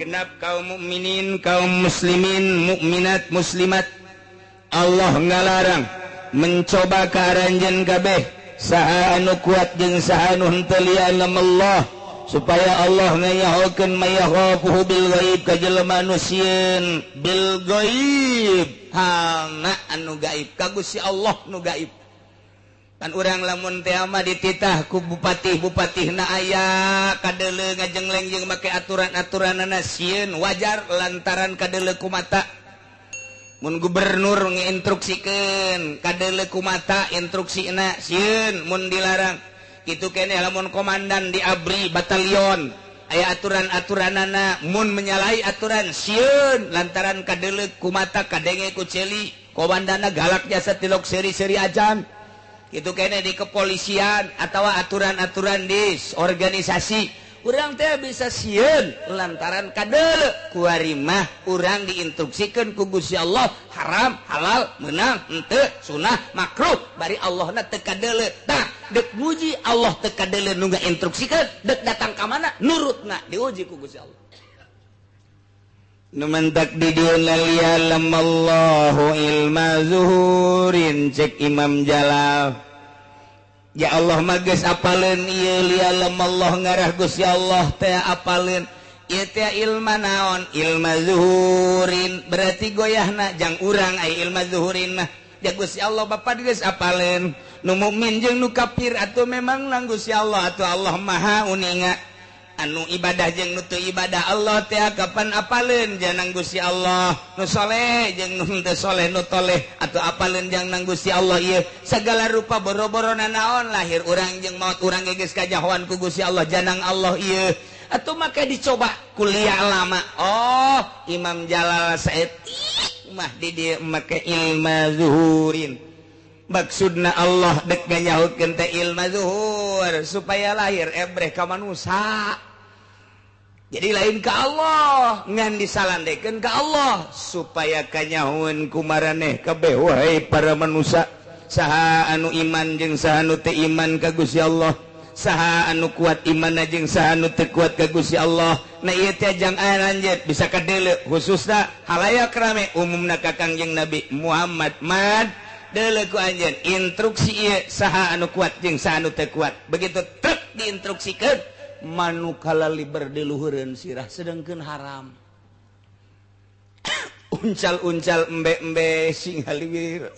genap kaum mukminin, kaum muslimin, mukminat, muslimat, Allah ngalarang mencoba karanjen kabeh saha anu kuat jeung saha anu henteu lian Allah supaya Allah ngayahokeun mayakhafuhu bil ghaib ka jelema anu sieun bil ghaib hana anu gaib ka Gusti Allah nu gaib. Kan urang lamun teh mah dititah ku bupati-bupatihna aya kadeuleu ngajengleng jeung make aturan-aturanna sieun wajar lantaran kadeuleu ku mata. Mun gubernur nginstruksikeun kadeuleu ku mata instruksina sieun mun dilarang. Kitu keneh lamun komandan di abri batalion aya aturan-aturanana mun menyalahi aturan sieun lantaran kadeuleu ku mata kadenge ku celi komandanna galak jasa tilok seri-seri ajan. Itu kene di kepolisian atau aturan-aturan di organisasi urang teh bisa sieun lantaran kadeuleu kuari mah urang diinstruksikeun ku Gusti Allah haram halal meunang henteu sunah makruh bari Allahna teu kadeuleu tah deuk muji Allah teu kadeuleu nu ngainstruksikeun deuk datang ka mana nurutna diuji ku Gusti Allah. Numantak di dieun lialam Allahu ilma zuhurin cek Imam Jalal. Ya Allah mah geus apaleun ieu lialam Allah ngarah Gusti Allah teh apaleun ieu teh ilma naon ilma zuhurin berarti goyahna jang urang aya ilma zuhurin mah ya Gusti Allah Bapa geus apaleun nu mukmin jeung nu kafir atuh memang nang Gusti Allah atuh Allah Maha uninga anu ibadah jeung nu teu ibadah Allah teh kapan apaleun janang Gusti Allah nu saleh jeung nu teu saleh nu toleh atuh apaleun jang nang Gusti Allah ieu sagala rupa boro-borona naon lahir urang jeung maut urang geus kajahoan ku Gusti Allah janang Allah ieu atuh make dicoba kuliah lama oh Imam Jalal saeutik mah di dieu make ilma zuhurin maksudna Allah dek nganyahokeun teh ilma zuhur supaya lahir ebreh ka manusia. Jadi lain ka Allah ngan disalandekeun ka Allah supaya kanyahoeun ku maraneh kabeh wahai para manusia saha anu iman jeung saha anu teu iman ka Gusti Allah saha anu kuat imanna jeung saha anu teu kuat ka Gusti Allah. Na ieu teh jang anjeun bisa kadeuleu khususna halayak rame umumna ka Kangjeng Nabi Muhammad mad deuleu ku anjeun instruksi ieu saha anu kuat jeung saha anu teu kuat begitu truk diinstruksikeun manu kalali berdiluhureun sirah sedengkeun haram uncal-uncal embe-embe sing haliwir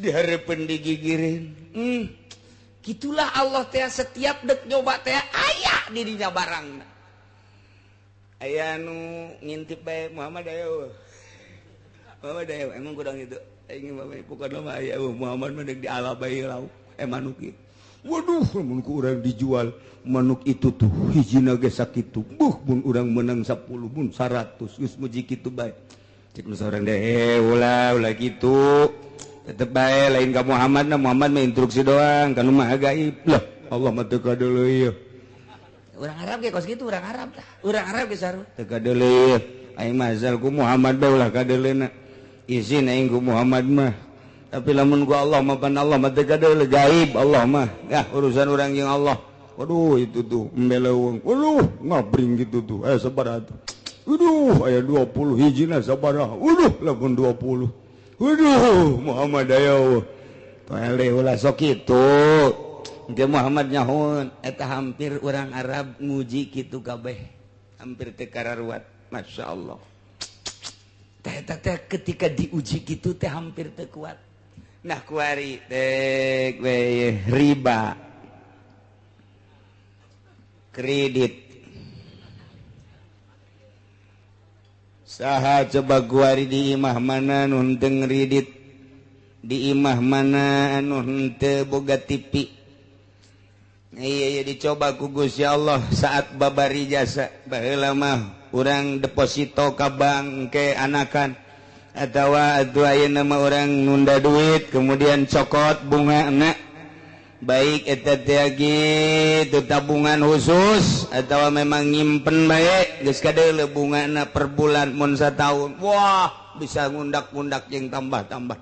dihareupeun digigireun gitulah Allah teh setiap deuk nyoba teh aya di dinya barangna aya nu ngintip bae Muhammad ayo emang kurang itu aing mah pokona mah aya Muhammad mah deuk diala bae lau manuk ieu waduh mun ku urang dijual manuk itu tuh hijina ge sakitu mun urang menang 10 mun 100 geus muji kitu bae cek nu saurang deh ulah kitu tetep bae lain ka Muhammad mah instruksi doang kanu mah gaib lah Allah mah teu kadeuleu ieu urang Arab ge kos kitu urang Arab ge saru teu kadeuleu aing mah asal ku Muhammad bae ulah kadeuleuna izin aing ku Muhammad mah tapi lamun ku Allah mah pan Allah mah teu kadeuleu gaib Allah mah ya urusan urang jeung Allah. Waduh itu tuh embeleuweung waduh ngabring gitu tuh aya sabaraha tuh waduh aya 20 hijina sabaraha waduh lamun 20 waduh Muhammad aya tole ulah sok kitu engke Muhammad nyahoon eta hampir urang Arab nguji kitu kabeh hampir teu kararuat masyaallah teh ketika diuji kitu teh hampir teu kuat. Nah kuari dek we riba kredit saha coba kuari di imah mana anu henteu ngredit di imah mana anu henteu boga TV iya dicoba ku Gusti Allah saat babari jasa baheula mah urang deposito ka bank ke anakan atawa atuh ayeuna mah urang nunda duit kemudian cokot bungana baik eta teh gitu tabungan khusus atawa memang nyimpen bae geus kadeuleu bungana per bulan mun sataun wah bisa ngundak-ngundak jeung tambah-tambah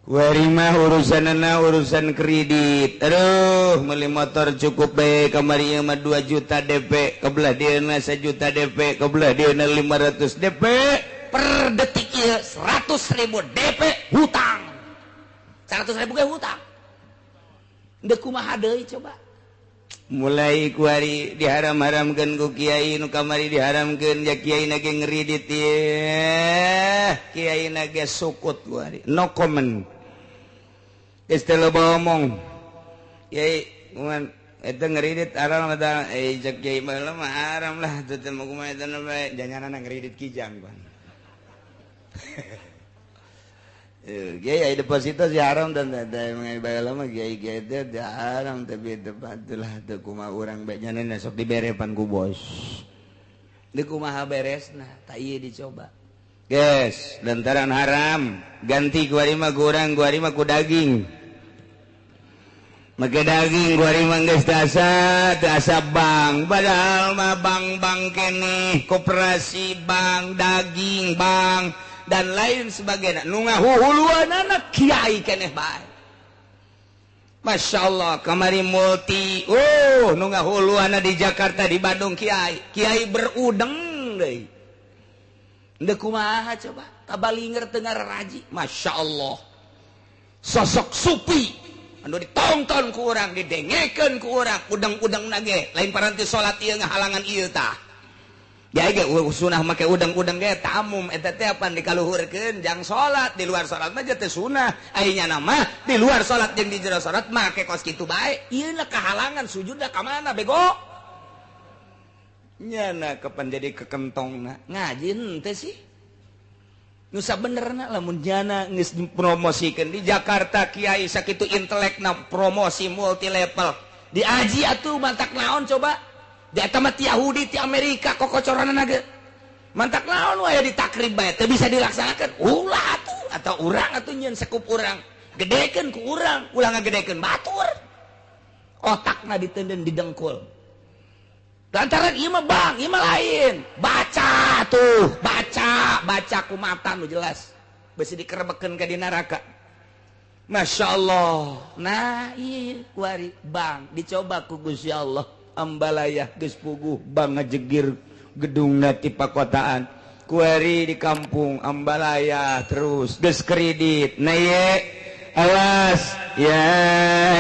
Warima urusan kredit. Aduh, beli motor cukup baik kamari mah 2 juta DP, kebelah dieuna 1 juta DP, kebelah dieuna 500 DP. Per detik ieu 100.000 DP hutang. 100.000 ge hutang. Deuk kumaha deui coba? Mulai kuari diharam-haramkeun ku kiai nu kamari diharamkeun ja kiai na ge ngridit ieu. Kiai na ge sukut kuari. No comment. Istilah ngomong. Kiai kuman eta ngridit haram eta cek kiai mah haram lah teu teh mah kumaha eta bae janganana ngridit kijang ban. Kiai ai deposito si haram dan mengenai baheula mah kiai teh haram tapi tepatulah teu kumaha urang bae nyanana sok diberepan ku bos. Deuk kumaha beresna ta ieu dicoba. Guys, lantaran haram ganti kuari mah ku urang kuari mah ku daging. Make daging kuari mah geus asa bank padahal mah bank keneh koperasi bank daging bank dan lain sebagainya nu ngahuhuluanana kiai keneh bae. Masya Allah kamari multi nu ngahuluana di Jakarta di Bandung kiai berudeng deui. Deuk kumaha coba tabalinger teu ngaraji. Masya Allah sosok supi anu ditonton ku urang didengekeun ku urang udang-udang nage lain paranti salat ieu ngahalangan ieu tah. Ya ge sunah make udang-udang ge tamum eta teh apan dikaluhurkeun jang salat di luar salat mah teh sunah aya nama di luar salat jeung di jero salat make kos kitu bae ieu na kahalangan sujudna ka mana bego nyana kapan jadi kekentongna ngaji henteu sih nu sabenerna lamun nyana geus dipromosikeun di Jakarta kiai sakitu intelekna promosi multi level di aji atuh mantak naon coba di eta mah ti Yahudi ti Amerika kokocoranna ge mantak naon wae di takrib bae teu bisa dilaksanakeun ulah atuh atau urang atuh nyeun sekup urang gedekeun ku urang ulah ngagedekeun batur otakna diteudeun di dengkul lantaran ieu mah bang ieu mah lain baca tuh baca ku mata nu jelas beusi dikerebekeun ka di neraka. Masya Allah. Nah iya kuari bang dicoba ku Gusti Allah ambalayah geus puguh bang ngajegir gedungna ti pakotaan kuari di kampung ambalayah terus geus kredit nah ye awas ya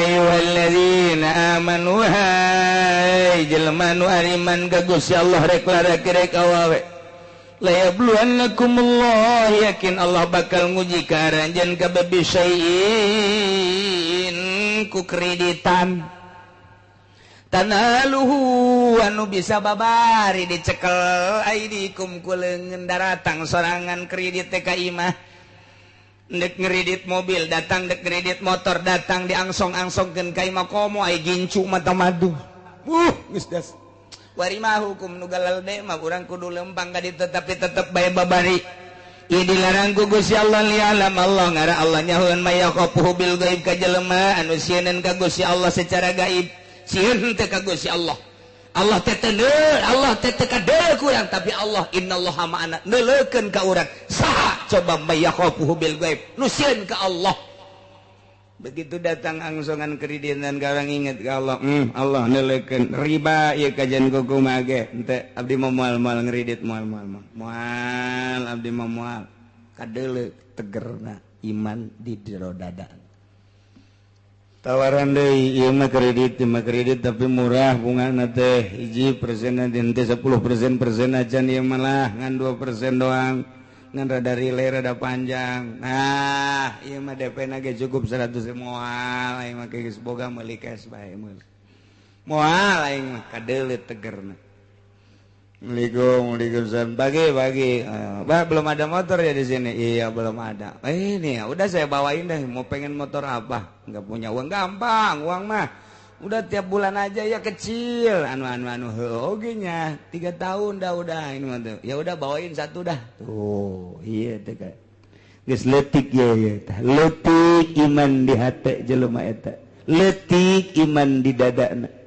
ayyuhalladzina amanu hai jelema nu ariman ka Gusti Allah rek larek awawe la yabluwannakumullah yakin Allah bakal nguji ka aranjeun ka babisain ku kreditan tanaluhu anu bisa babari dicekel aidikum ku leungeun daratang sorangan kredit teh ka imah dek ngeredit mobil datang dek ngeredit motor datang diangsong-angsongkeun ka imah komo ai gincu mata madu geus das warima hukum nu galalde mah urang kudu lempang ka ditu tapi tetep bae babari ieu dilarang ku Gusti Allah lialam Allah ngara Allah nyahoeun maya qafuhu bil gaib ka jelema anu sieun ka Gusti Allah secara gaib sieun teh ka Gusti Allah Allah teh Allah teh kadeu kurang tapi Allah innallaha ma'ana neuleukeun ka urang saha coba maya qafuhu bil gaib nu sieun ka Allah begitu datang angsongan kreditan ka urang inget ka Allah Allah neuleukeun riba ieu kajian kumaha ge henteu abdi mah moal ngredit moal abdi mah moal kadeuleu tegerna iman di jero dada tawaran deui ieu mah kredit tapi murah bungana teh 1% nanti 10% acan ieu malah ngan 2% doang ngan rada relay rada panjang nah ieu mah DP na ge cukup 100 moal aing mah geus boga meuli cash bae moal aing mah kadeuleu tegerna Assalamualaikum bagi Mbak belum ada motor ya di sini iya belum ada ini ya udah saya bawain deh mau pengen motor apa nggak punya uang gampang uang mah udah tiap bulan aja ya kecil anu oge nya 3 tahun dah udah ini mah tuh ya udah bawain satu dah tuh iya teh kan geus leutik ya tah leutik iman di hate jelema eta leutik iman di dadana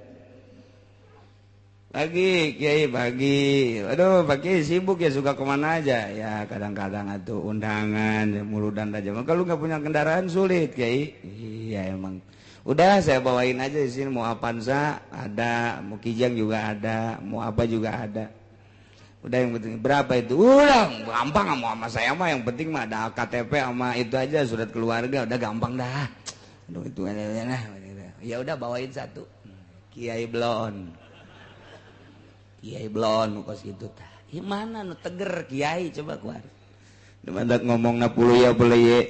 Pagi, Kiai pagi. Aduh, pagi sibuk ya, suka kemana aja. Ya kadang-kadang atuh undangan, ya, muludan aja. Kalau nggak punya kendaraan sulit, Kiai. Iya emang. Udah saya bawain aja di sini. Mau Avanza ada, mau Kijang juga ada, mau apa juga ada. Udah yang penting berapa itu? Udah gampang sama saya mah. Yang penting mah ada KTP sama itu aja, surat keluarga. Udah gampang dah. Aduh itu aja. Ya udah bawain satu. Kiai Blon. Kiai Blon kos gitu tah. Mana nu teger Kiai coba keluar. Demandak ngomongna puluh ya boleh ye.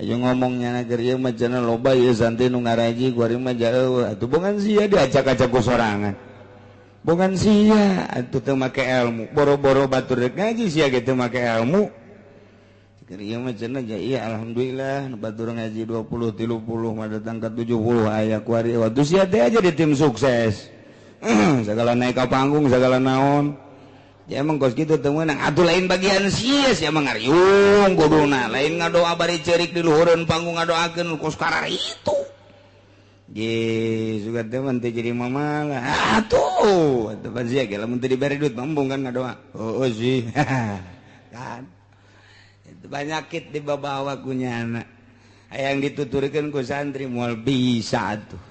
Ayo ngomongnya nager ieu mah cenah loba ieu santri nu ngaraji kuari mah jauh. Atuh bongan sia diacak-acak ku sorangan. Bongan sia atuh teu make ilmu. Boro-boro batur rek ngaji sia ge teu make ilmu. Keur ieu mah cenah ja iya alhamdulillah nu batur ngaji 20 30 mah datang ka 70 aya kuari waktu sia teh aja di tim sukses. Segala naik ke panggung segala naon ya emang kos gitu temenang atuh lain bagian sia emang ngariung kuduna lain ngadoa bari cerik di luhureun panggung ngadoakeun kos karar itu ye suka teman teh jadi mamalah atuh pan sia ge lamun teu dibere duit mambung kan ngadoa oh sih kan itu banyakit dibawa kunyana hayang dituturkeun ku santri moal bisa atuh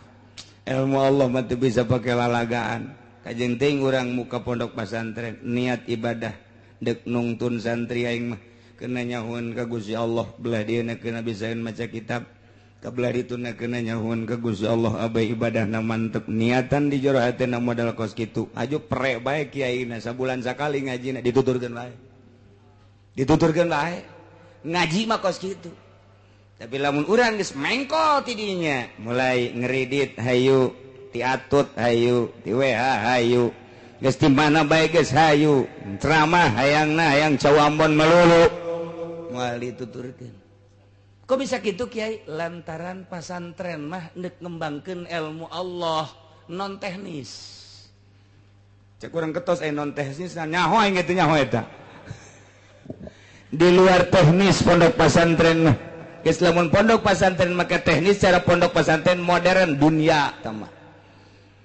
ilmu Allah mah teu bisa pakai lalagaan. Kajeng teuing urang muka pondok pesantren niat ibadah dek nungtun santri aing mah keuna nyahoeun ka Gusti Allah belah dieuna keuna bisaeun maca kitab kabelah dituna keuna nyahoeun ka Gusti Allah abah ibadahna mantep niatan di jero hatena modal kos kitu aju pre bae kiaina sabulan sakali ngajina dituturkeun bae ngaji mah kos kitu. Tapi lamun urang geus mengkol tidinya mulai ngeridit hayu ti atut hayu ti WH hayu geus ti mana bae geus hayu ceramah hayangna hayang cawambon melulu moal dituturkeun. Kok bisa kitu Kiai? Lantaran pasantren mah neuk ngembangkeun ilmu Allah non teknis. Cek urang ketos non teknis nyaho aing teh nyaho eta. Di luar teknis pondok pasantren mah Islamun pondok pesantren maka teknis cara pondok pesantren modern dunia tama.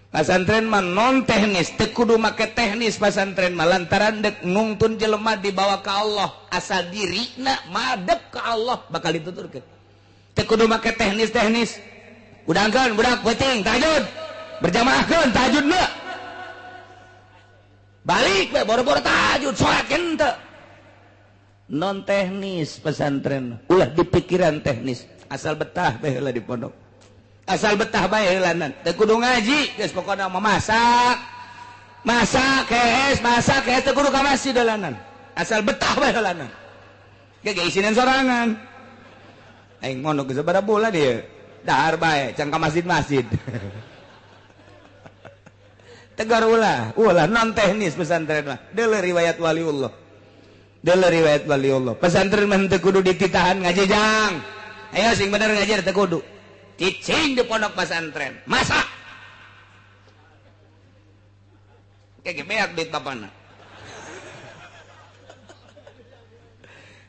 Pesantren mah non teknis teu kudu make teknis pesantren mah lantaran dek nungtun jelema dibawa ka Allah asal dirina madep ka Allah bakal dituturkeun. Teu kudu make teknis-teknis. Udangkeun budak peuting tahajud. Berjamaahkeun tahajudna. Balik we boro-boro tahajud salat henteu. Non teknis pesantren ulah di pikiran teknis asal betah bae heula di pondok asal betah bae heulanan teu kudu ngaji geus pokona mah masak kees teu kudu ka masjid heulanan asal betah bae heulanan ge isinan sorangan aing mondok geus sabaraha bulan ieu dahar bae can ka masjid tegar ulah non teknis pesantren mah deuleu riwayat waliullah Dela riwayat waliullah. Pesantren mah teu kudu dititahan ngaji jang. Ayo sing bener ngajar teu kudu. Cicing di pondok pesantren. Masak. Kayak beak duit bapana.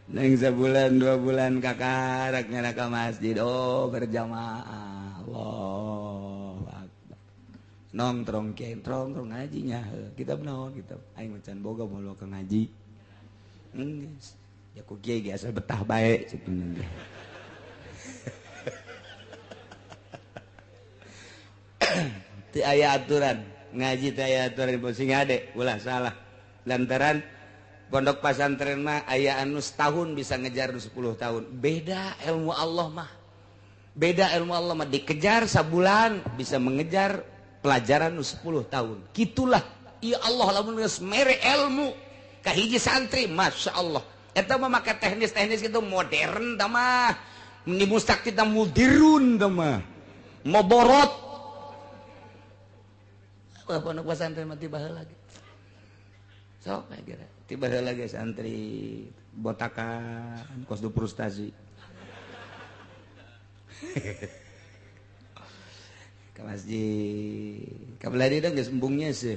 Neng sebulan 2 bulan kakarak nyana ka masjid. Oh berjamaah. Allah Akbar. Nongkrong kiai nongkrong ngaji nya. Kitab naon kitab. Aing macan boga mulu ka ngaji. Ya ku kiai ge asal betah bae sebenarnya. Teu aya aturan ngaji teh aya aturan sing ade ulah salah lantaran pondok pesantren mah aya anu setahun bisa ngejar 10 tahun beda ilmu Allah mah dikejar sabulan bisa mengejar pelajaran 10 tahun gitulah ieu Allah lamun geus mere ilmu kahiji santri masya Allah eta mah make teknis-teknis gitu modern tah mah ni mustak kita mudirun tah mah moborot apa pondok pesantren mah tiba heula lagi sok kira tiba heula lagi santri botakan kos du frustasi ka masjid kabelah dia geus embungnya sih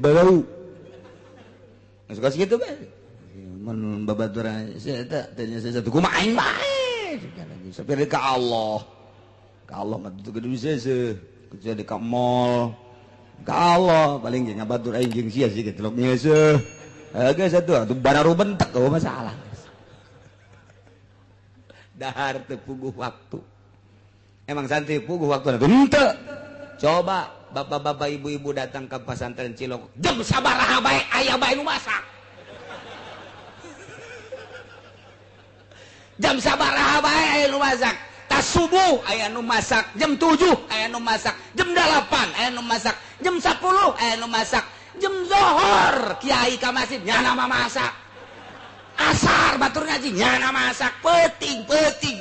bau suka segitu kan mun babaturan saya tanya saya satu kumaha aing bae sapir ka Allah mah teu kudu bisa kecuali ka mall Allah paling jeung ngabatur aing jeung sia sih telok nyeuseuh. Geus atuh bararu bentek masalah. Dahar teu puguh waktu. Emang santri puguh waktu henteu. Coba bapak-bapak ibu-ibu datang ke pesantren Cilok. Jam sabaraha bae aya bae nu masak. Jam sabaraha bae aya nu masak. Tas subuh aya nu masak, jam 7 aya nu masak, jam 8 aya nu masak, jam 10 aya nu masak, jam zohor kiai ka masjid nyana masak. Asar batur ngaji nyana masak, penting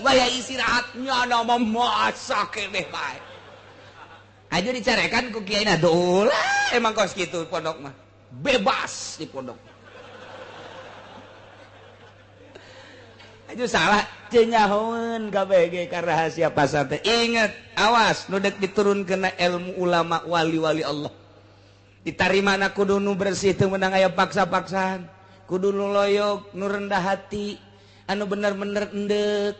waya istirahat nyana memasak keneh bae. Aja dicarekan ku kiai na ulah emang kos kitu pondok mah. Bebas di pondok. Aja salah teu nyahoeun kabeh ka rahasia pasar teh. Ingat, awas nu dek diturunkeun ilmu ulama wali-wali Allah. Ditarimana kudu nu bersih teu meunang aya paksa-paksaan. Kudu nu loyog, nu rendah hati, anu bener-bener endek.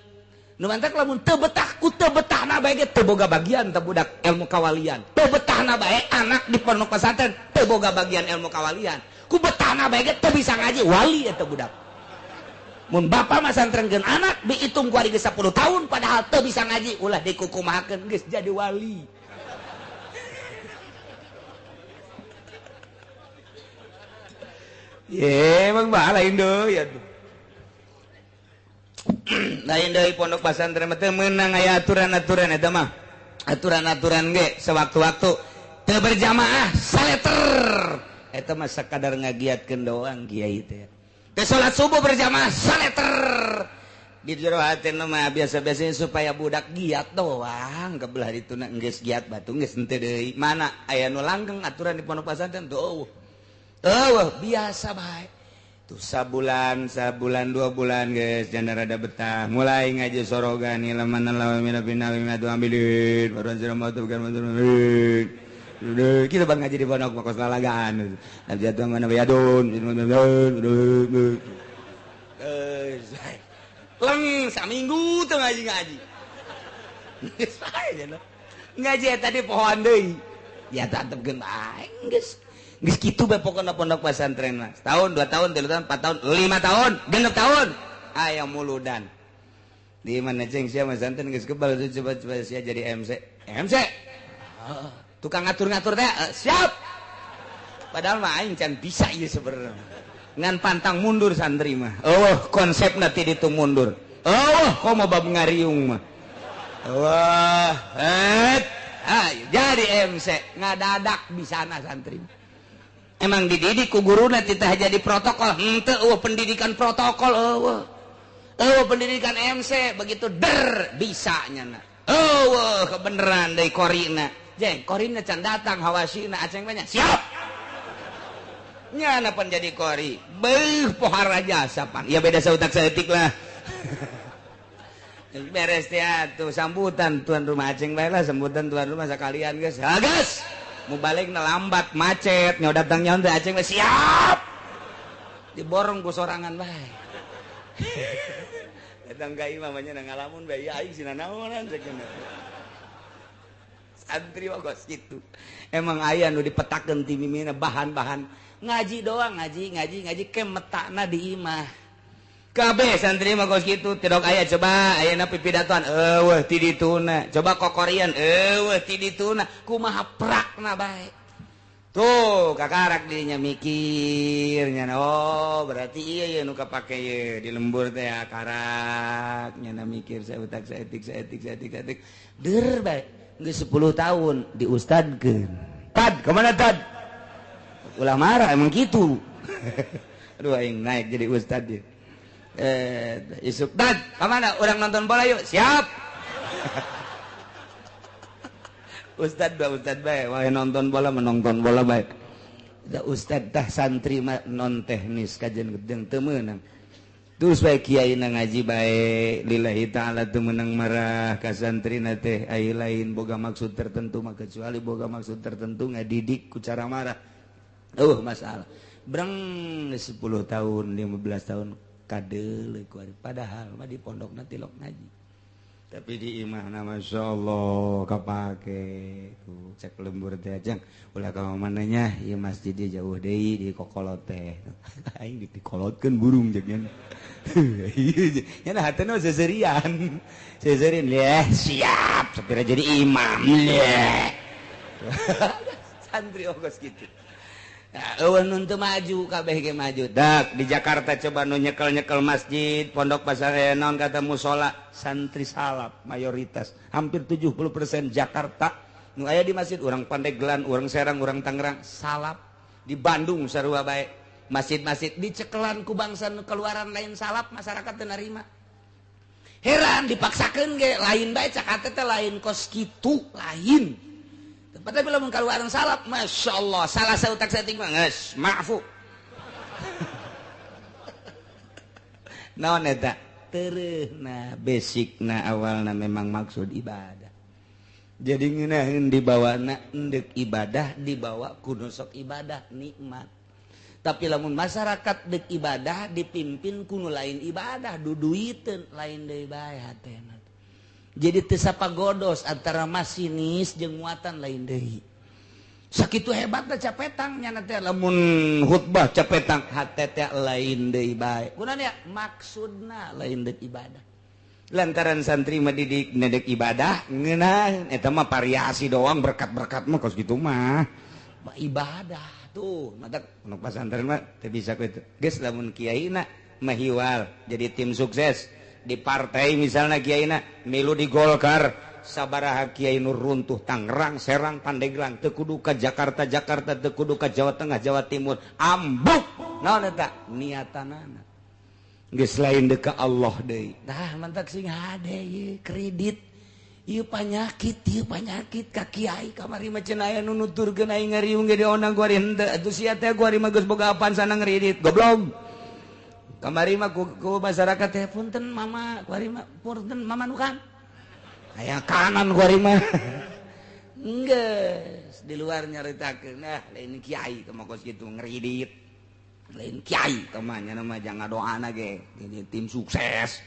Nu mantak lamun teu betah ku teu betahna bae ge teu boga bagian teh budak ilmu kawalian. Teu betahna bae anak di pondok pesantren teu boga bagian ilmu kawalian. Ku betahna bae ge teu bisa ngaji wali eta budak. Mun bapak mah santrenkeun anak dihitung ku ari geus 10 tahun padahal teu bisa ngaji ulah dikukumahakeun geus jadi wali. Ye, emang bae lain deui atuh. Lain deui pondok pesantren teh meunang aya aturan-aturan eta mah. Aturan-aturan ge sewaktu-waktu teu berjamaah saleter. Eta mah sakadar ngagiatkeun doang kiai teh. Teu salat subuh berjamaah saleter. Di jero hatena mah biasa-biasanya supaya budak giat doang. Kebelah dituna geus giat batu geus henteu deui. Mana aya nu langgeng aturan di pondok pesantren tuh. Biasa bae. Tuh sabulan 2 bulan guys, jangan rada betah. Mulai ngaji sorogan ilaman lawa mina bina bina tu ambilin. Baru anjir mau tuh bukan ambilin. Kita bang ngaji di pondok makos lalagaan. Nanti jatuh mana bayadun. Leng saminggu tuh ngaji. Ngaji tadi pohon deui. Ya tatepkeun bae geus. Geus kitu bae pokona pondok pesantren mah. Setahun, 2 tahun, 3 tahun, 4 tahun, 5 tahun, 6 tahun. Aya muludan. Di mana ceng sia pesantren geus kebal coba sia jadi MC. MC. Tukang ngatur-ngatur teh siap. Padahal mah aing can bisa ieu sebenarnya. Ngan pantang mundur santri mah. Konsepna ti ditu mundur. Komo bab ngariung mah. Jadi MC ngadadak bisana santri. Emang dididik ku guruna titah jadi protokol. Henteu pendidikan protokol pendidikan MC begitu bisa nyana. Kebeneran deui korina. Jeng korina can datang hawasina aceng banyak. Siap. Nyana pan jadi kori. Pohara jasa pan. Ya beda sautak saeutik lah. Beres ya tuh sambutan tuan rumah aceng bae lah sambutan tuan rumah sakalian geus. Gas. Mau balik lambat macet nyaw datang nyaw teh aceng siap diborong ku sorangan bae. Datang ka imam nya ngalamun bae aing sina naonan cekeun. Santri bagos kitu. Emang aya nu dipetakeun ti mimina bahan-bahan ngaji doang ngaji ke metakna di imah. Kabeh santri mah kos kitu tidok aya coba ayeuna pipidatoan ti dituna coba kokorian ti dituna kumaha prakna bae tuh kakarak dirinya mikirnya berarti iya nu kapake ye di lembur teh karak nyana mikir saeutak saeutik der bae geus 10 tahun diustadkeun tad kemana tad ulah marah emang kitu aduh aing naik jadi ustad dia. Isuk dan kemana orang nonton bola yuk siap. Ustad bae wah nonton bola menonton bola baik da ustad tah santri mah non teknis kajian gedeng teu meunang terus bae kiai na ngaji bae lillahi taala teu meunang marah ka santrina teh ai lain boga maksud tertentu mah kecuali boga maksud tertentu ngadidik ku cara marah masalah breng 10 tahun 15 tahun kadele padahal mah di pondokna tilok ngaji tapi di imahna Masya Allah kapake ku cek lembur teh ajang ulah ka mananya ieu masjid di jauh deui di kokolot teh aing dipikolotkeun burung jeung nya nah hatena seserian siap sapira jadi imam santri ogos kitu. Eueun nu teu maju kabeh ge maju. Dak di Jakarta coba nu nyekel-nyekel masjid, pondok pesantren naon kata mushola, santri salap mayoritas. Hampir 70% Jakarta nu aya di masjid urang Pandeglang, urang Serang, urang Tangerang salap. Di Bandung sarua bae masjid-masjid dicekelan ku bangsa nu keluaran lain salap masyarakat teu narima. Heran dipaksakeun ge lain bae cak teh lain kos kitu lain. Padahal bila mengkaluaran salap, Masya Allah, salah sautak seting mah, nges, maafu. Naon eta? Tereuhna, basicna awalna memang maksud ibadah. Jadi ngeunaheun dibawana endek ibadah, dibawa kudu sok ibadah, nikmat. Tapi lamun masyarakat dek ibadah dipimpin kudu lain ibadah, duduiteun lain deui bae hatena. Jadi tesapa godos antara masinis jeung muatan lain deui. Sakitu hebatna capetang nya teh lamun khutbah capetang hate teh lain deui bae. Kunaon ya maksudna lain deuk ibadah. Lantaran santri mah didik nedek ibadah ngeunah eta mah variasi doang berkat-berkat mah kos kitu mah. Ibadah tuh mata pondok pesantren mah teu bisa kitu. Geus lamun kiaina mah hiwal jadi tim sukses. Di partai misalnya kiaina milu di Golkar sabaraha kiai nu runtuh Tangerang, Serang, Pandeglang teu kudu ka Jakarta teu kudu ka Jawa Tengah, Jawa Timur ambuk naon eta niatanana geus lain deuk ka Allah deui. Tah mantak sing hade ieu kredit ieu panyakit ka kiai kamari mah cenah aya nu nuturkeun aing ngariung ge di onang guari henteu atuh sia teh guari mah geus boga apaan sana ngredit goblok. Kamari mah ku masyarakat teh punten mama kuari mah punten mama nu kan aya kanan kuari mah geus di luar nyaritakeun nah lain kiai teh mah kos kitu ngridit lain kiai teh mah nya mah jangan doana ge ini tim sukses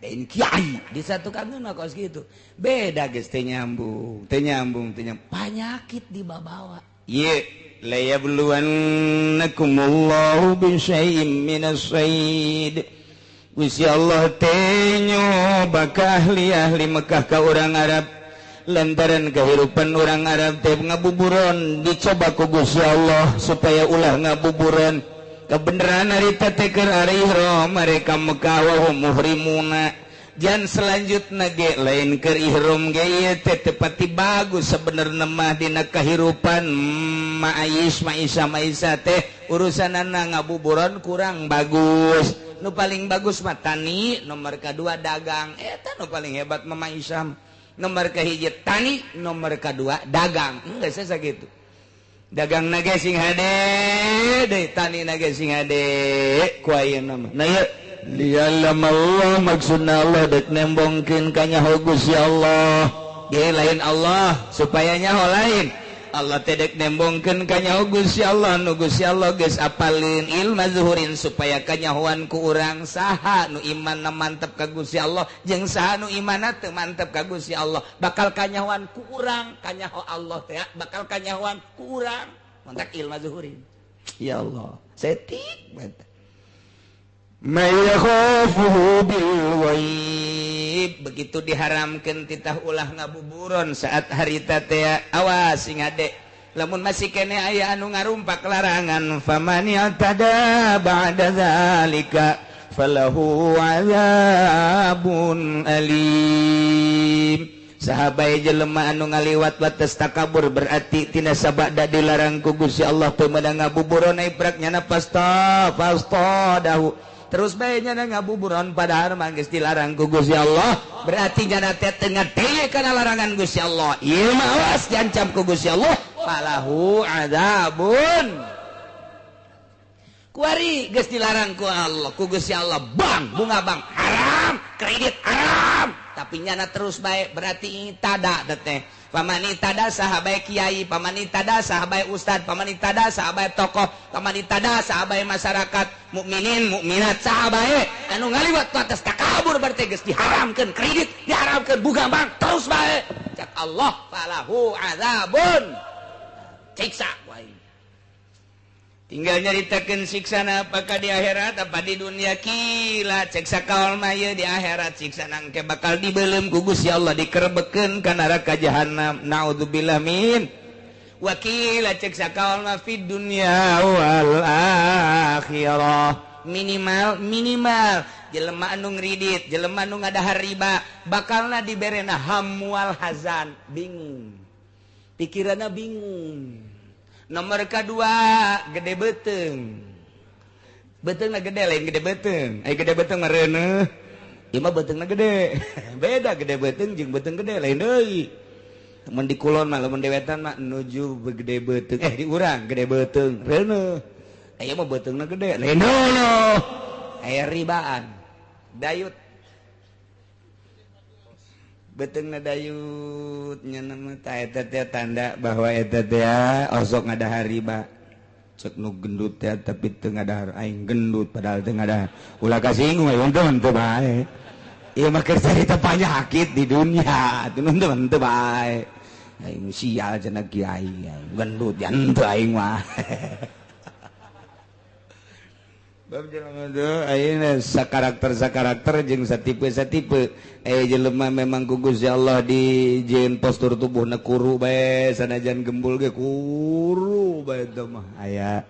lain kiai di satu kantor mah kos kitu beda geus teh nyambung penyakit dibawa ieu la yabluwannakumullahu bisyai'im minas sayd. Gusti Allah teh nyoba ka ahli Mekah ka urang Arab lantaran kehidupan urang Arab teh ngabuburon dicoba ku Gusti Allah supaya ulah ngabuburon kebenaran harita teh keur ari ihram mereka Mekah wa hum muhrimuna. Jan selanjutna ge lain keur ihram ge ieu teh tepati bagus sabenerna mah dina kahirupan Maisha teh urusanana ngabuburon kurang bagus. Nu paling bagus mah tani, nomor kadua dagang. Eta nu paling hebat mah Maisha. Nomor kahiji tani, nomor kadua dagang. Geus sakitu. Dagang na ge sing hade, deui tani na ge sing hade. Ku ayeuna mah. Nah ieu lialam Allah maksudna Allah dek nembongkeun ka nyaho Gusti Allah ge lain Allah supaya nyaho lain Allah teh dek nembongkeun ka nyaho Gusti Allah nu Gusti Allah geus apalin ilmu zuhurin supaya kanyahoan ku urang saha nu imanna mantep ka Gusti Allah jeung saha nu imanna teu mantep ka Gusti Allah bakal kanyahoan ku urang kanyaho Allah teh bakal kanyahoan ku urang mantap ilmu zuhurin ya Allah setik mantap mayakhafuhu bil ghaib begitu diharamkeun titah ulah ngabuburon saat harita teh awas sing ade lamun masih kene aya anu ngarumpak larangan faman yatada ba'da zalika falahu adzabun alim sahabai jelema anu ngaliwat batas takabur berarti tina sabada dilarang ku Gusti Allah teu meunang ngabuburon ai praknya pasta dahu terus bae nya ngabuburon padahal mah geus dilarang ku Gusti Allah berarti nya teh teu ngadeye kana larangan Gusti Allah ieu mah awas diancam ku Gusti Allah falahu adzabun kuari geus dilarang ku Allah ku Gusti Allah bang bunga bang haram kredit haram tapi nyana terus baik berarti tada teh pamani tada sahabat kiai pamani tada sahabat ustad pamani tada sahabat tokoh pamani tada sahabat masyarakat mukminin mukminat sahabat anu ngaliwat ku atas takabur berarti geus diharamkeun kredit diharamkeun buka bank terus baik cak Allah falahu azabun siksa wae tinggal nyaritakeun siksana apakah di akhirat apa di dunia kila cek sakaol mah di akhirat siksana engke bakal dibeuleum ku Gusti Allah dikerebekeun ka neraka jahanam naudzubillah min wakila cek sakaol mah fid dunya wal akhirah minimal jelema anu ngridit jelema anu ngadahar riba bakalna diberena hamwal hazan bingung pikiranna bingung. Nomor kedua gede beteng betengna gede lain gede beteng gede beteng mah reuneuh ieu mah betengna gede beda gede beteng jeung beteng gede lain deui mun di kulon mah lamun di wetan mah nuju gede beteng di urang gede beteng reuneuh aya mah betengna gede lain deui aya ribaan dayut betengna dayut nyana mah eta teh tanda bahwa eta teh osok ngadahar riba cek nu gendut teh tapi teu ngadahar aing gendut padahal teu ngadahar ulah kasinggung aya untung teu bae ieu mah keur carita panyakit di dunia teu untung teu bae aing sial cenah kiai gendut yan teu aing mah bab jelema teh ayeuna sakarakter jeung satipe jelema memang ku Gusti Allah dijieun postur tubuhna kuru bae sanajan gembul ge kuru bae teh mah aya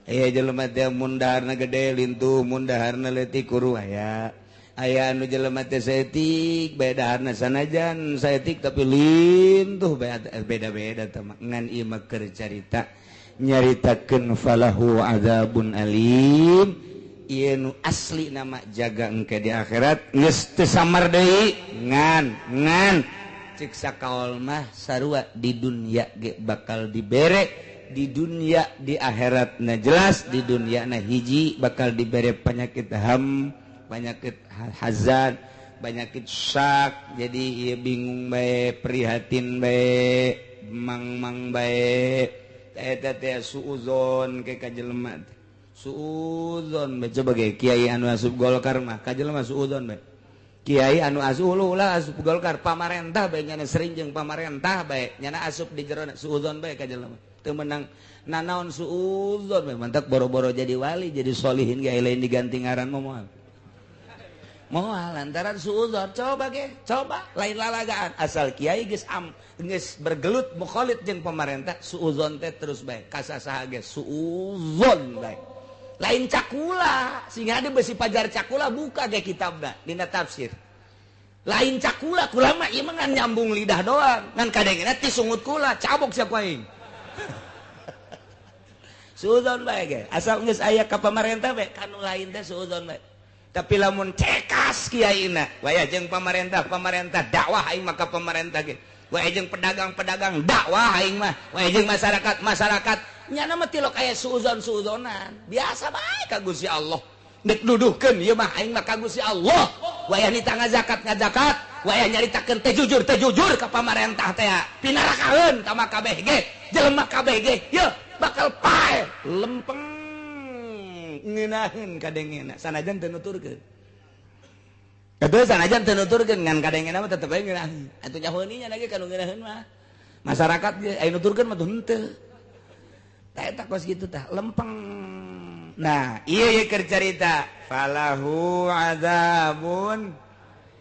jelema teh mun daharna gede lintuh mun daharna leutik kuru aya anu jelema teh saeutik bae daharna sanajan saeutik tapi lintuh bae beda-beda teh mah ngan ieu mah keur carita nyaritakeun falahu azabun alim ieu nu asli nama jaga engke di akhirat geus teu samar deui ngan cek sakaol mah sarua di dunia ge bakal dibere di dunia di akhiratna jelas di dunia na hiji bakal dibere penyakit penyakit hazan penyakit syak jadi ieu bingung bae prihatin bae mang bae eta teh suuzon ke ka jelema suuzon bae coba ge kiai anu asup Golkar mah ka jelema suuzon bae kiai anu asup ulah asup Golkar pamarentah bae nyana sering jeung pamarentah bae nyana asup di jero suuzon bae ka jelema teu meunang nanaon suuzon bae mantak boro-boro jadi wali jadi solihin ge lain diganti ngaran moal lantaran suuzon coba lain lalagaan asal kiai geus bergelut mukhalid jeung pemerintah suuzon teh terus bae kasasaha ge suuzon bae lain cakula sehingga ada besi pajar cakula buka ge kitabna dina tafsir lain cakula kula mah ieu mah ngan nyambung lidah doang ngan kadengna ti sungut kula cabok sia ku aing suuzon bae ge asal geus aya ka pemerintah bae kanu lain teh suuzon bae tapi lamun cekas kiaina waya jeung pemerintah dakwah aing mah ka pemerintah ge waya jeung pedagang dakwah aing mah waya jeung masyarakat nyana mah tilok aya suuzon-suuzonan biasa bae ka Gusti Allah nek duduhkeun ieu mah aing mah ka Gusti Allah waya nita ngazakat waya nyaritakeun teh jujur ka pemerintah teh pinarakaeun ka mah kabeh ge jelema kabeh ge yeuh bakal pae lempeng ngeunaheun kadengena sanajan teu nuturkeun atuh sanajan teu nuturkeun ngan kadengena mah tetep bae ngeunaheun atuh nyahoeunnya lagi kanu ngeunaheun mah masyarakat ge aya nuturkeun mah tuh henteu tah eta kos kitu tah lempeng nah ieu keur carita falahu adzabun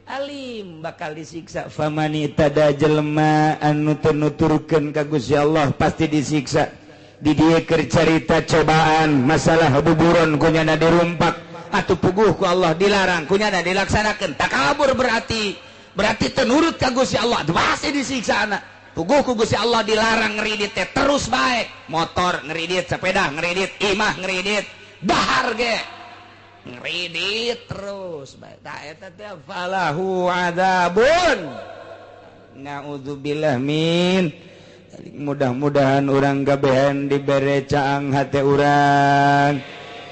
alim bakal disiksa famani tada jelema anu teu nuturkeun ka Gusti Allah pasti disiksa di dia keur carita cobaan masalah buburon kunyana dirumpak atuh puguh ku Allah dilarang kunyana dilaksanakeun takabur berarti teu nurut ka Gusti Allah pasti disiksa anak puguh ku Gusti Allah dilarang ngeridit teh terus bae motor ngeridit sepeda ngeridit imah ngeridit dahar ge ngeridit terus bae tah eta teh falahu adzabun naudzubillah min mudah-mudahan orang gabehan dibere caang hati orang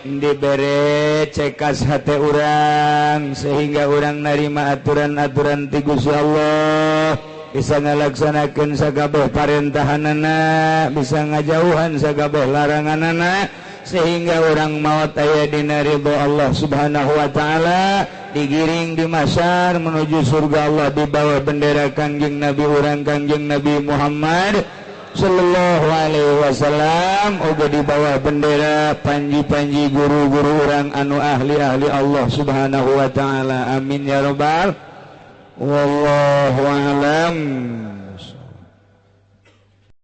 dibere cekas hati orang sehingga orang narima aturan-aturan ti Gusti Allah, bisa ngalaksanakeun sagabeh parentahanana, bisa ngajauhan sagabeh laranganana, sehingga orang maut aya dina ridho Allah Subhanahu wa taala, digiring di masyar menuju surga Allah di bawah bendera Kangjeng Nabi urang Kangjeng Nabi Muhammad sallallahu alaihi wasallam, uga di bawah bendera panji-panji guru-guru orang anu ahli-ahli Allah Subhanahu wa taala. Amin ya rabbal. Wallahu a'lam.